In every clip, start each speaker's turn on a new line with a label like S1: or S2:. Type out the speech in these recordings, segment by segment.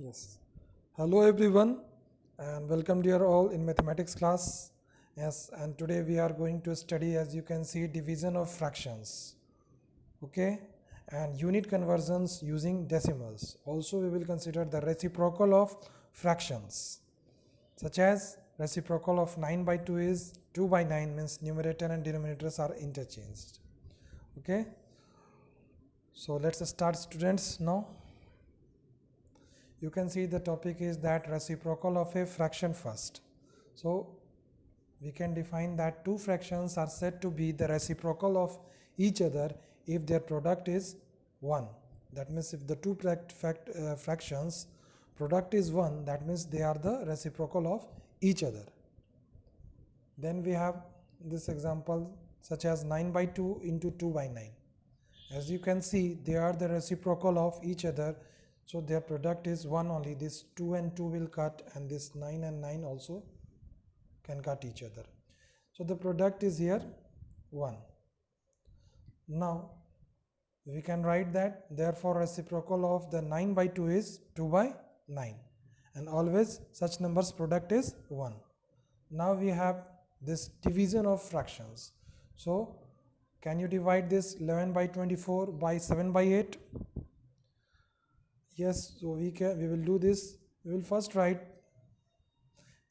S1: Yes. Hello everyone and welcome dear all in mathematics class. Yes, and today we are going to study, as you can see, division of fractions. Okay, and unit conversions using decimals. Also we will consider the reciprocal of fractions, such as reciprocal of 9 by 2 is 2 by 9, means numerator and denominators are interchanged. Okay, so let's start, students, now. You can see the topic is that reciprocal of a fraction first. So we can define that two fractions are said to be the reciprocal of each other if their product is 1. That means if the two fractions product is 1, that means they are the reciprocal of each other. Then we have this example such as 9 by 2 into 2 by 9. As you can see, they are the reciprocal of each other, so their product is 1 only. This 2 and 2 will cut, and this 9 and 9 also can cut each other. So the product is here 1. Now we can write that therefore reciprocal of the 9 by 2 is 2 by 9, and always such numbers product is 1. Now we have this division of fractions. So can you divide this 11 by 24 by 7 by 8? Yes, so we will do this. We will first write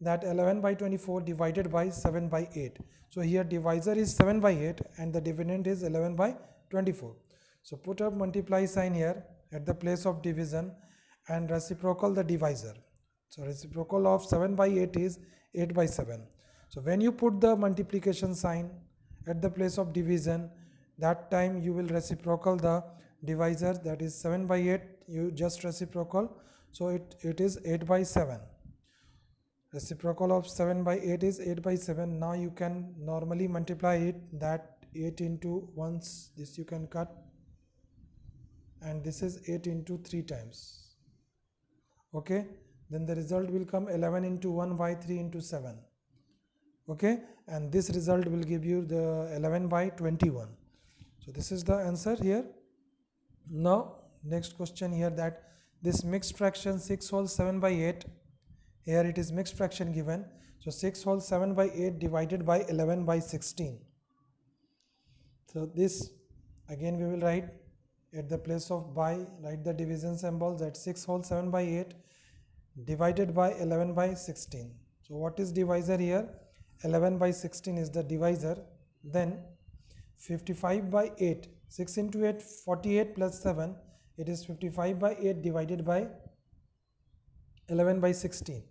S1: that 11 by 24 divided by 7 by 8. So here divisor is 7 by 8 and the dividend is 11 by 24. So put up multiply sign here at the place of division and reciprocal the divisor. So reciprocal of 7 by 8 is 8 by 7. So when you put the multiplication sign at the place of division, that time you will reciprocal the divisor, that is 7 by 8, you just reciprocal. So it is 8 by 7. Reciprocal of 7 by 8 is 8 by 7. Now you can normally multiply it, that 8 into once, this you can cut, and this is 8 into 3 times. Okay, then the result will come 11 into 1 by 3 into 7. Okay, and this result will give you the 11 by 21. So this is the answer here. Now next question here, that this mixed fraction 6 whole 7 by 8, here it is mixed fraction given. So 6 whole 7 by 8 divided by 11 by 16. So this again we will write at the place of by, write the division symbol, that 6 whole 7 by 8 divided by 11 by 16. So what is divisor here? 11 by 16 is the divisor. Then 55 by 8, 6 into 8, 48 plus 7, it is 55 by 8 divided by 11 by 16.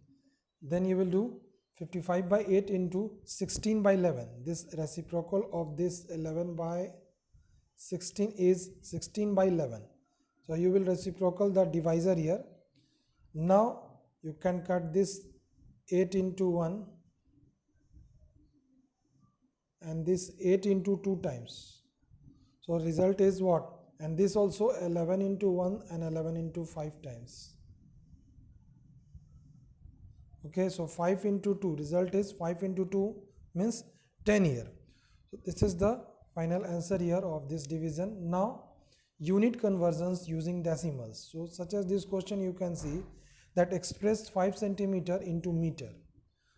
S1: Then you will do 55 by 8 into 16 by 11. This reciprocal of this 11 by 16 is 16 by 11. So you will reciprocal the divisor here. Now you can cut this 8 into 1 and this 8 into 2 times. So result is what? And this also 11 into 1 and 11 into 5 times. Okay, so 5 into 2, result is 5 into 2 means 10 here. So this is the final answer here of this division. Now unit conversions using decimals. So such as this question you can see that express 5 centimeter into meter.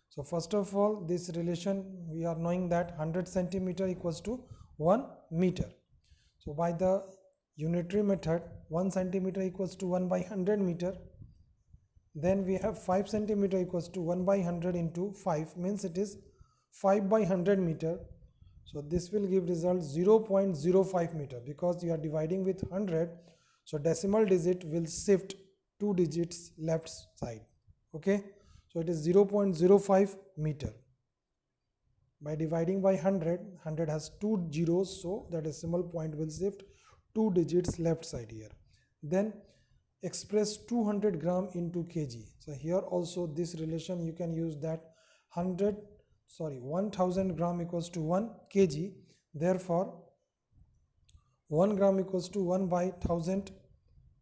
S1: So first of all, this relation we are knowing that 100 centimeter equals to 1 meter. So by the unitary method, 1 centimeter equals to 1 by 100 meter. Then we have 5 centimeter equals to 1 by 100 into 5, means it is 5 by 100 meter. So this will give result 0.05 meter, because you are dividing with 100. So decimal digit will shift 2 digits left side. Okay, so it is 0.05 meter. By dividing by 100, 100 has 2 zeros, so the decimal point will shift 2 digits left side here. Then express 200 gram into kg. So here also this relation you can use, that 1000 gram equals to 1 kg. Therefore 1 gram equals to 1 by 1000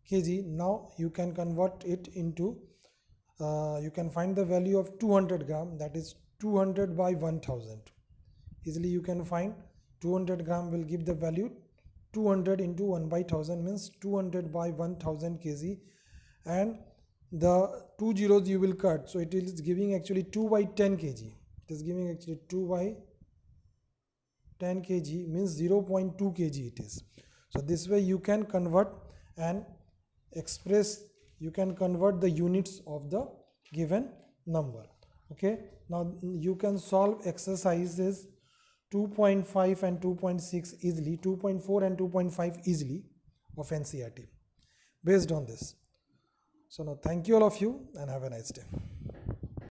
S1: kg. Now you can convert it into you can find the value of 200 gram, that is 200 by 1000. Easily you can find 200 gram will give the value 200 into 1 by 1000, means 200 by 1000 kg, and the two zeros you will cut, so it is giving actually 2 by 10 kg. It is giving actually 2 by 10 kg means 0.2 kg it is. So this way you can convert and express, you can convert the units of the given number. Okay, now you can solve exercises 2.5 and 2.6 easily, 2.4 and 2.5 easily of NCERT based on this. So now thank you all of you and have a nice day.